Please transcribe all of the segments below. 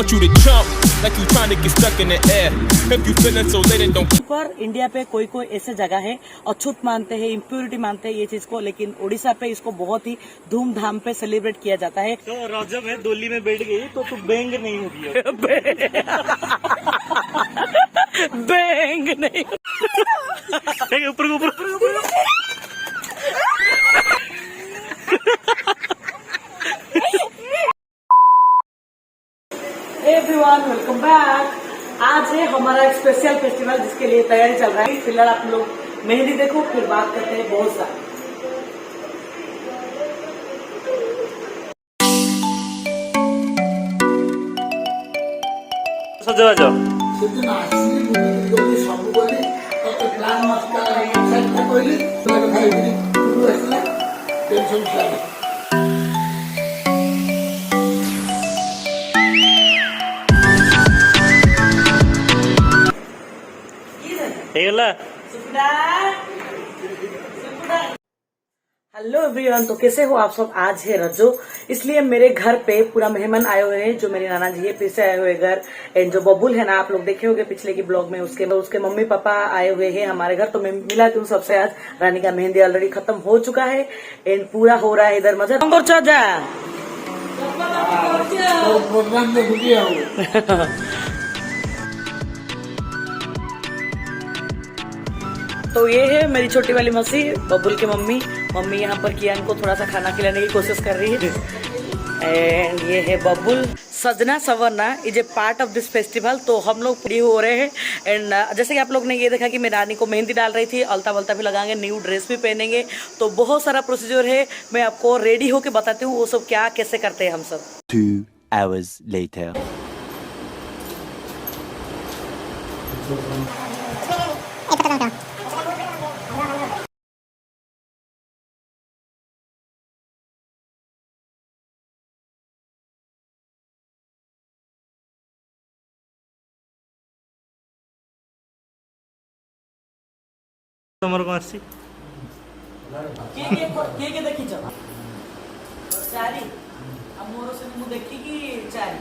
want you to jump like you trying to get stuck in the air. If you feeling so late and don't. पर India पे कोई कोई ऐसे जगह है अछूत मानते हैं, इम्प्योरिटी मानते हैं ये चीज को, लेकिन उड़ीसा पे इसको बहुत ही धूमधाम पे सेलिब्रेट किया जाता है। तो रजब है डोली में बैठ गई तो तू बेंग नहीं होगी। बेंग नहीं ऊपर ऊपर एवरीवन वेलकम बैक। आज है हमारा एक स्पेशल फेस्टिवल जिसके लिए तैयारी चल रहा है। फिलहाल आप लोग मेहंदी देखो, फिर बात करते हैं बहुत सारी। सजवाज हेलो एवरीवन, तो कैसे हो आप सब। आज है रजो, इसलिए मेरे घर पे पूरा मेहमान आए हुए हैं। जो मेरे नाना जी है फिर से आए हुए घर। एंड जो बबुल है ना, आप लोग देखे होंगे पिछले की ब्लॉग में, उसके मम्मी पापा आए हुए हैं हमारे घर। तो मैं मिलाती हूँ सबसे। आज रानी का मेहंदी ऑलरेडी खत्म हो चुका है एंड पूरा हो रहा है इधर मजा। तो ये है मेरी छोटी वाली मौसी, बबुल की मम्मी। मम्मी यहाँ पर कियान को थोड़ा सा खाना खिलाने की कोशिश कर रही है। एंड ये है बबुल। सजना सवरना is a part of this festival. तो हम लोग फ्री हो रहे हैं। एंड जैसे कि आप लोग ने ये देखा कि मैं रानी को मेहंदी डाल रही थी, अलता वलता भी लगाएंगे, न्यू ड्रेस भी पहनेंगे। तो बहुत सारा प्रोसीजर है, मैं आपको रेडी होके बताती हूँ वो सब क्या कैसे करते हैं हम सब। 2 hours later. ତମର କଣ ଆସିଛି? କିଏ ଦେଖିଛ? ଚାରି। ଆଉ ମୋର ସେ ମୁଁ ଦେଖିକି ଚାରି।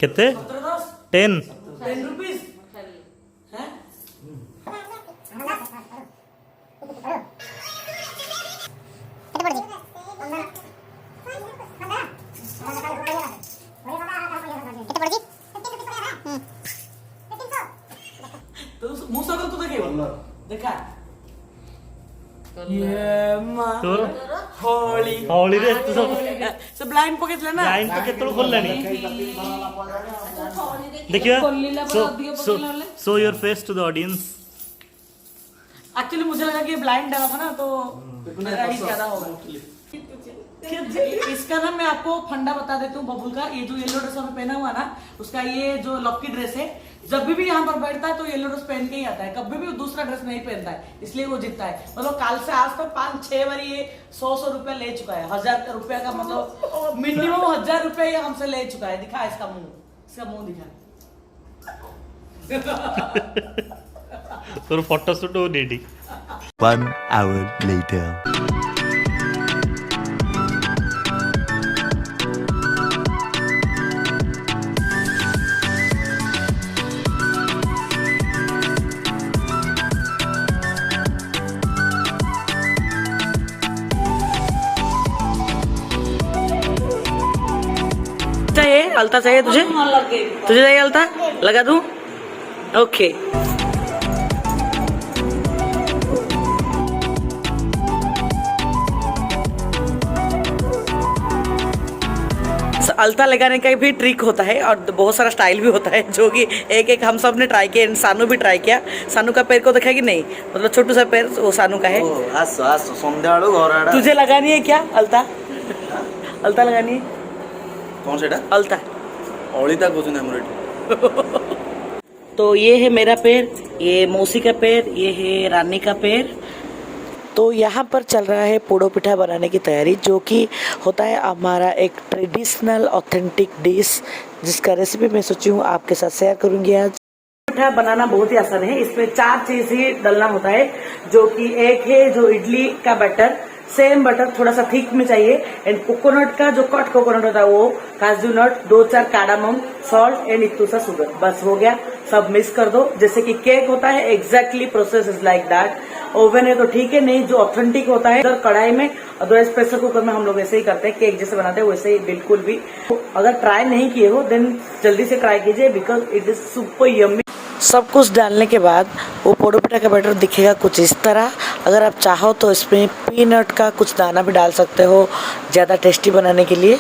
କେତେ? 10 रुपीज। मुंह सगल तो देखे देखा ତୋର होली ହଳିରେ ତୁ ସବୁ से ब्लाइंड पकेटले ना ଲାଇନ୍ ତ କେତେବେଳେ ଖୋଲିଲାଣି ଦେଖିବା। Show your face to the audience. Actually मुझे लगा कि ये ब्लाइंड डाला था ना, तो मेरा ही ज्यादा होगा। इसका ना मैं आपको फंडा बता देती हूँ बबुल का। ये जो येलो ड्रेस में पहना हुआ ना, उसका ये जो लक्की ड्रेस है, जब भी यहाँ पर बैठता है तो येलो ड्रेस पहन के ही आता है। कभी भी दूसरा ड्रेस नहीं पहनता है, इसलिए वो जीतता है। मतलब काल से आज तक 5-6 बार ये 100 रुपया ले चुका है। 1000 रुपया का मतलब मिनिमम 1000 रुपया ये हमसे ले चुका है। दिखा इसका मुंह दिखा। तोर फोटो शूट हो रेडी। 1 hour later. चाहिए अलता, चाहिए तुझे? तुझे चाहिए अलता? लगा दूं? ओके। अलता लगाने का भी ट्रिक होता है और बहुत सारा स्टाइल भी होता है, जो कि एक एक हम सब ने ट्राई किया। सानू भी ट्राई किया। सानू का पैर को देखा कि नहीं, मतलब छोटू सा पैर वो सानू का है। तुझे लगानी है क्या अलता? अलता लगानी है? कौन सेटा? अलता अलिता कोचुन हमरे। तो ये है मेरा पैर, ये मौसी का पैर, ये है रानी का पैर। तो यहाँ पर चल रहा है पोड़ो पिठा बनाने की तैयारी, जो कि होता है हमारा एक ट्रेडिशनल ऑथेंटिक डिश, जिसका रेसिपी मैं सोची हूँ आपके साथ शेयर करूँगी आज। पिठा बनाना बहुत ही आसान है। इसमें 4 चीज ही डालना होता है, जो कि एक है जो इडली का बैटर, सेम बटर थोड़ा सा थिक में चाहिए, एंड कोकोनट का जो कट कोकोनट होता है वो, काजू नट, 2-4 कार्डामम, सॉल्ट एंड इतू सा शुगर, बस हो गया। सब मिक्स कर दो जैसे कि केक होता है, exactly process is like that. Oven है तो ठीक है, नहीं जो ऑथेंटिक होता है इधर कढ़ाई में, अदरवाइज प्रेशर कुकर में हम लोग ऐसे ही करते हैं, केक जैसे बनाते हैं वैसे ही बिल्कुल भी। अगर ट्राई नहीं किए हो देन जल्दी से ट्राई कीजिए, because it is super yummy. सब कुछ डालने के बाद वो पोड़ो पिठा का बैटर दिखेगा कुछ इस तरह। अगर आप चाहो तो इसमें पीनट का कुछ दाना भी डाल सकते हो ज़्यादा टेस्टी बनाने के लिए।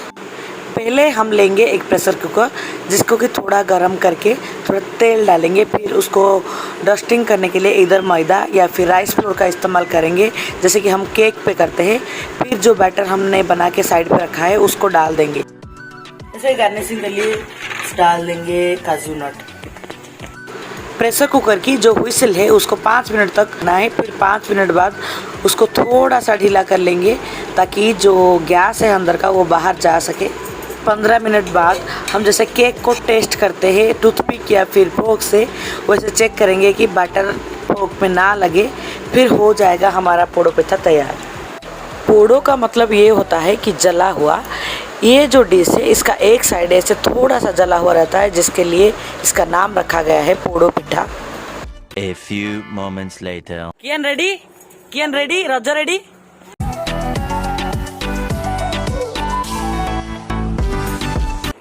पहले हम लेंगे एक प्रेशर कुकर, जिसको कि थोड़ा गरम करके थोड़ा तेल डालेंगे, फिर उसको डस्टिंग करने के लिए इधर मैदा या फिर राइस फ्लोर का इस्तेमाल करेंगे, जैसे कि हम केक पे करते हैं। फिर जो बैटर हमने बना के साइड पे रखा है उसको डाल देंगे। ऐसे गार्निशिंग के लिए डाल देंगे काजू नट। प्रेशर कुकर की जो व्हिसल है उसको 5 मिनट तक बनाए, फिर 5 मिनट बाद उसको थोड़ा सा ढीला कर लेंगे ताकि जो गैस है अंदर का वो बाहर जा सके। 15 मिनट बाद हम जैसे केक को टेस्ट करते हैं टूथपिक या फिर फोक से, वैसे चेक करेंगे कि बैटर फोक में ना लगे, फिर हो जाएगा हमारा पोड़ो पिठा तैयार। पोड़ो का मतलब ये होता है कि जला हुआ। ये जो डिश है इसका एक साइड ऐसे थोड़ा सा जला हुआ रहता है, जिसके लिए इसका नाम रखा गया है पोड़ो पिठा। A few moments later. कियन रेडी? कियन रेडी? रजा रेडी?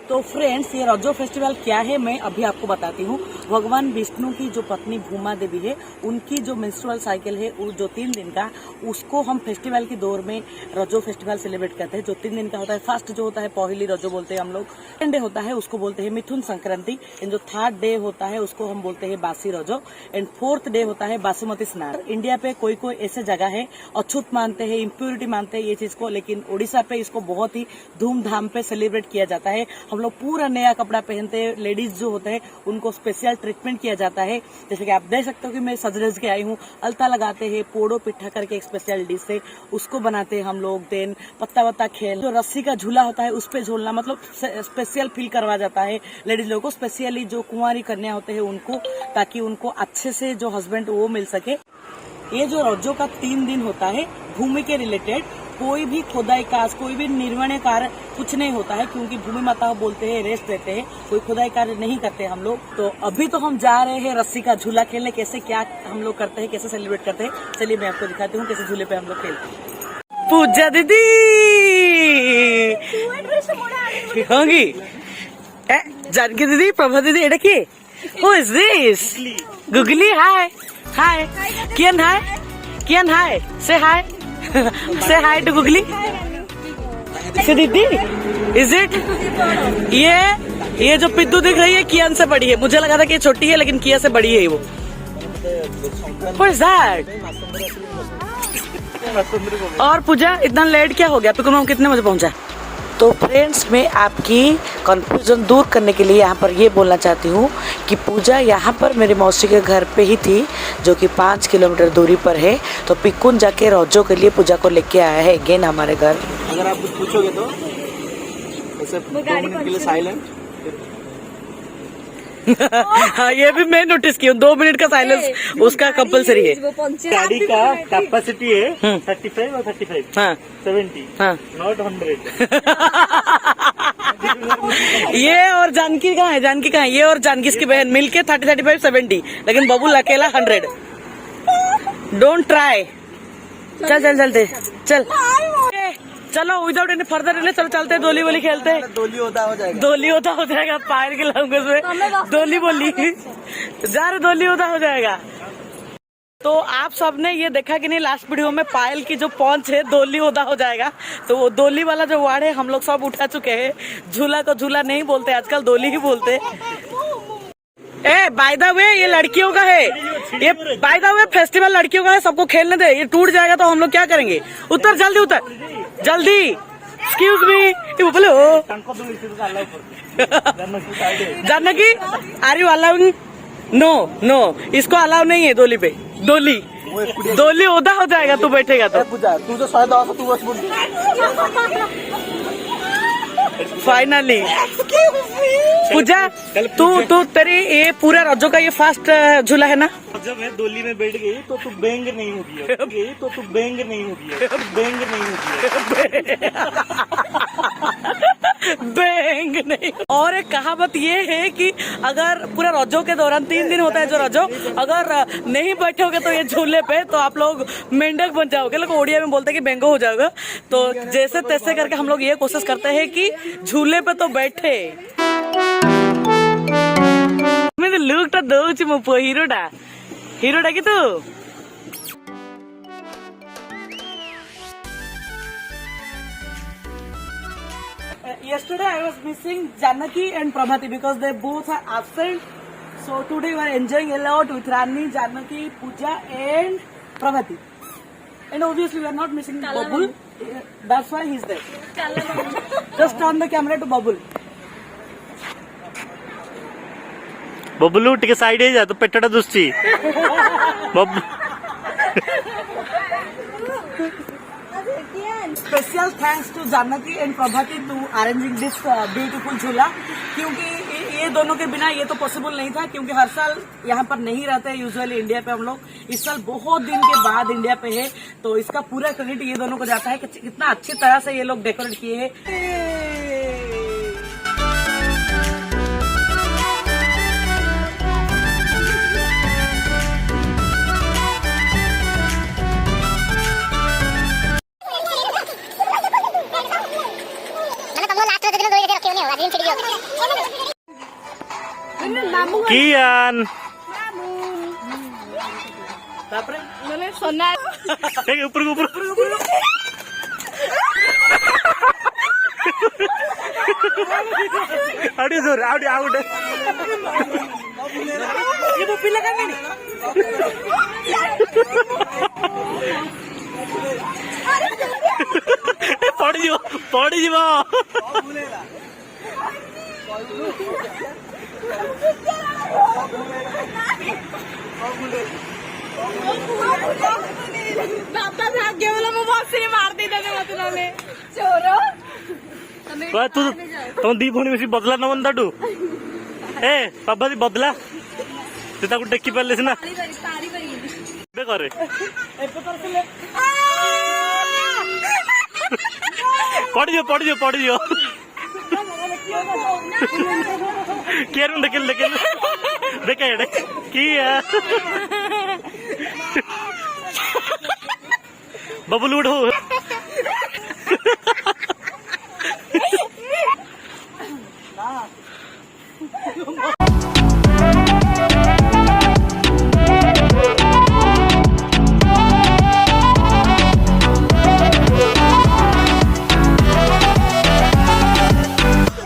तो फ्रेंड्स, ये रजो फेस्टिवल क्या है मैं अभी आपको बताती हूँ। भगवान विष्णु की जो पत्नी भूमा देवी है, उनकी जो मेंस्ट्रुअल साइकिल है वो जो 3 दिन का, उसको हम फेस्टिवल के दौर में रजो फेस्टिवल सेलिब्रेट करते हैं। जो 3 दिन का होता है, फर्स्ट जो होता है पहली रजो बोलते हैं हम लोग, सेकंड डे होता है उसको बोलते हैं मिथुन संक्रांति, एंड जो 3rd डे होता है उसको हम बोलते हैं बासी रजो, एंड 4th डे होता है बासुमती स्नान। इंडिया पे कोई कोई ऐसे जगह है अछूत मानते हैं, इम्प्योरिटी मानते हैं ये चीज को, लेकिन ओडिशा पे इसको बहुत ही धूमधाम पे सेलिब्रेट किया जाता है। हम लोग पूरा नया कपड़ा पहनते हैं, लेडीज जो होते हैं उनको स्पेशल ट्रीटमेंट किया जाता है। जैसे कि आप देख सकते हो कि मैं सज के आई हूँ, अलता लगाते हैं, पोड़ो पिठा करके एक स्पेशल डिश है, उसको बनाते हैं हम लोग। देन पत्ता वत्ता खेल, जो रस्सी का झूला होता है उस पे झूलना, मतलब स्पेशल फील करवा जाता है लेडीज लोगों को, स्पेशली जो कुंवारी कन्या होते हैं उनको, ताकि उनको अच्छे से जो हस्बैंड वो मिल सके। ये जो रजो का 3 दिन होता है, भूमि के रिलेटेड कोई भी खोदाई कार्य, कोई भी निर्माण कार्य कुछ नहीं होता है, क्योंकि भूमि माता बोलते हैं रेस्ट देते हैं, कोई खुदाई कार्य नहीं करते हम लोग। तो अभी तो हम जा रहे हैं रस्सी का झूला खेलने। कैसे क्या हम लोग करते हैं, कैसे सेलिब्रेट करते हैं, चलिए मैं आपको दिखाती हूँ कैसे झूले पे हम लोग खेलते हैं। पूजा दीदी होंगी, जानकी दीदी, प्रभा दीदी, एटा की हु इज दिस? गुगली, हाय हाय। कियन हाय? कियन हाय? से हाय। Say hi to Googly. से दीदी, is it? ये जो पिद्दू दिख रही है कियान से बड़ी है। मुझे लगा था कि ये छोटी है, लेकिन किया से बड़ी है वो। What is that? और पूजा, इतना लेट क्या हो गया? पिकुल कितने बजे पहुंचा? तो फ्रेंड्स, मैं आपकी कंफ्यूजन दूर करने के लिए यहाँ पर ये बोलना चाहती हूँ कि पूजा यहाँ पर मेरे मौसी के घर पे ही थी, जो कि 5 किलोमीटर दूरी पर है। तो पिकुन जाके रोजो के लिए पूजा को लेके आया है अगेन हमारे घर। अगर आप कुछ पूछोगे तो ऐसे 2 मिनट के लिए साइलेंट। हाँ, ये भी मैं नोटिस की हूँ, 2 मिनट का साइलेंस उसका कंपलसरी है। गाड़ी का कैपेसिटी है 35 और 35, हाँ 70, हाँ। नॉट 100। ये और जानकी कहाँ है? जानकी कहाँ है? ये और जानकी की बहन मिलके 30, 35, 70, लेकिन बबुल अकेला 100। Don't try. चल चल चलते चल, चलो विदाउट एनी फर्दर डिले, चलो चलते हैं, दोली वोली खेलते हैं। दोली होता हो जाएगा, दोली होता हो जाएगा, पायल के लैंग्वेज में दोली बोली जा रहे, दोली होता हो जाएगा। तो आप सबने ये देखा कि नहीं, लास्ट वीडियो में पायल की जो पहुंच है दोली होता हो जाएगा, तो वो दोली वाला जो वर्ड है हम लोग सब उठा चुके हैं। झूला को झूला नहीं बोलते आजकल, दोली ही बोलते। ए बाय द वे, ये लड़कियों का है, ये बाय द वे फेस्टिवल लड़कियों का है, सबको खेलने दे। ये टूट जाएगा तो हम लोग क्या करेंगे? उतर जल्दी, उतर जल्दी। एक्सक्यूज मी, बोलो Janaki, are you allowing? No no, इसको अलाउ नहीं है दोली पे। दोली ओदा हो जाएगा तू बैठेगा तो। तू जो 10 तू बस बोल। फाइनली पूजा तू तेरी ये पूरा रजो का ये फास्ट झूला है ना? जब मैं डोली में बैठ गई तो तू बेंग नहीं होगी, तो तू बेंग नहीं होगी, बेंग नहीं होगी। बेंग नहीं। और एक कहावत ये है कि अगर पूरा रजो के दौरान 3 दिन होता है जो रजो, अगर नहीं बैठोगे तो ये झूले पे तो आप लोग मेंढक बन जाओगे। लोग ओडिया में बोलते हैं कि बेंगो हो जाओगे। तो जैसे तैसे करके हम लोग ये कोशिश करते हैं कि झूले पे तो बैठे। मैं लुक टा दौची मो हीरोटा कि तू yesterday I was missing Janaki and Prabhati because they both are absent. So today we are enjoying a lot with Rani, Janaki, Pooja and Prabhati. And obviously we are not missing Babul. That's why he's there. Just turn the camera to Babul. Bablu टिके side है जा तो पेटड़ा दुस्ची बब Special thanks to Janaki and Prabhati to arranging this beautiful झूला, क्योंकि ये दोनों के बिना ये तो पॉसिबल नहीं था, क्योंकि हर साल यहाँ पर नहीं रहते यूजुअली इंडिया पे हम लोग। इस साल बहुत दिन के बाद इंडिया पे है, तो इसका पूरा क्रेडिट ये दोनों को जाता है कि कितना अच्छी तरह से ये लोग डेकोरेट किए हैं। कियान सोना ऊपर आउट जोर आउट ये वो पिला का नहीं पड़ी जीव बापा भाग्य बोला मैं बहुत से मार दी तेरे मतलब में चोरो तू तुम दी भूणी मिसी बदला नवन ताटू ए बाबा दी बदला तू ताकू टेकी पारले सिना बे करे पड़ जियो केरु देखे देखे एडे की बबलू उठो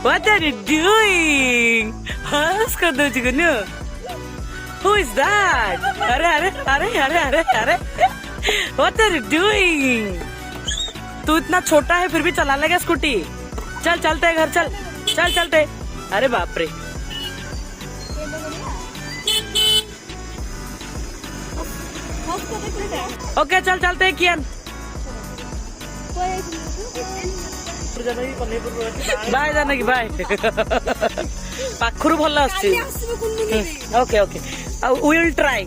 What are you doing? How's कर दो चिकन? Who is that? अरे What are you doing? तू इतना छोटा है फिर भी चला लेगा स्कूटी। चल चलते हैं घर, चलते। अरे बाप रे। ओके चलते हैं कियान। Bye Janaki bye. पाखरु भल आछी। Okay we will try.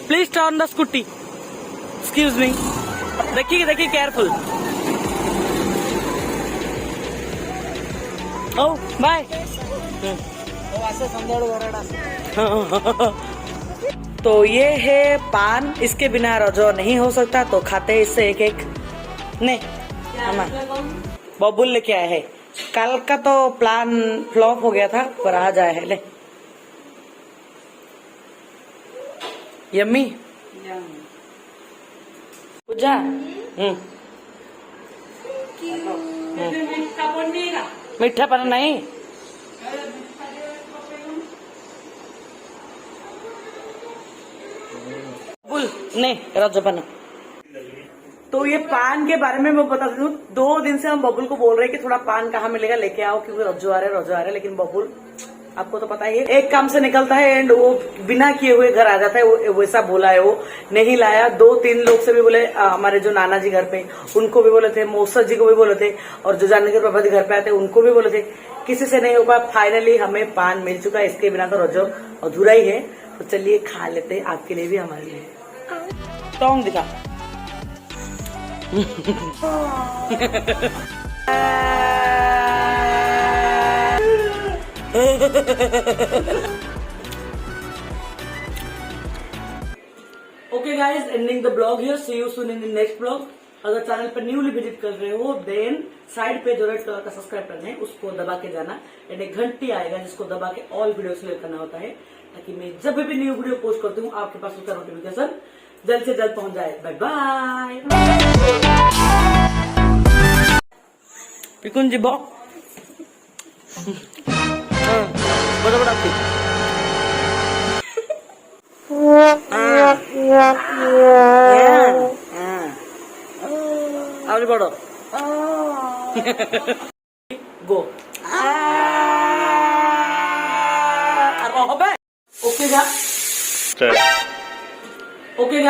Please turn the scooty. Excuse me. देखिए केयरफुल। ओ बाय। तो ये है पान, इसके बिना रजो नहीं हो सकता, तो खाते हैं इससे एक नहीं। बबुल लेके आए है। कल का तो प्लान फ्लॉप हो गया था, पर आज आया है। ले यम्मी पूजा। मीठा पान नहीं। नहीं रजो पान। तो ये पान के बारे में मैं बता दूं, 2 दिन से हम बबुल को बोल रहे हैं कि थोड़ा पान कहाँ मिलेगा लेके आओ, क्योंकि रजो आ रहे, लेकिन बबुल आपको तो पता ही है, एक काम से निकलता है एंड वो बिना किए हुए घर आ जाता है। वो वैसा बोला है, वो नहीं लाया। 2-3 लोग से भी बोले, हमारे जो नाना जी घर पे उनको भी बोले थे, मौसा जी को भी बोले थे, और जो जानकी पापा जी घर पे आते उनको भी बोले थे, किसी से नहीं हो पाया। फाइनली हमें पान मिल चुका है, इसके बिना तो रजो अधूरा ही है। तो चलिए खा लेते हैं, आपके लिए भी हमारे लिए। टोंग दिखा। Okay guys, ending the blog here, see you soon in the next blog. अगर चैनल पर न्यूली विजिट कर रहे हो देन साइड पे जो रेड कलर का सब्सक्राइब करना है उसको दबा के जाना, एंड एक घंटी आएगा जिसको दबा के ऑल वीडियो सेलेक्ट करना होता है, ताकि मैं जब भी न्यू वीडियो पोस्ट करती हूँ आपके पास उसका नोटिफिकेशन जल्द से जल्द पहुंच जाए। Bye bye. पिकुन जी बो बड़ा बड़ा आगे बढ़ो। गो। ओके चल। ओके।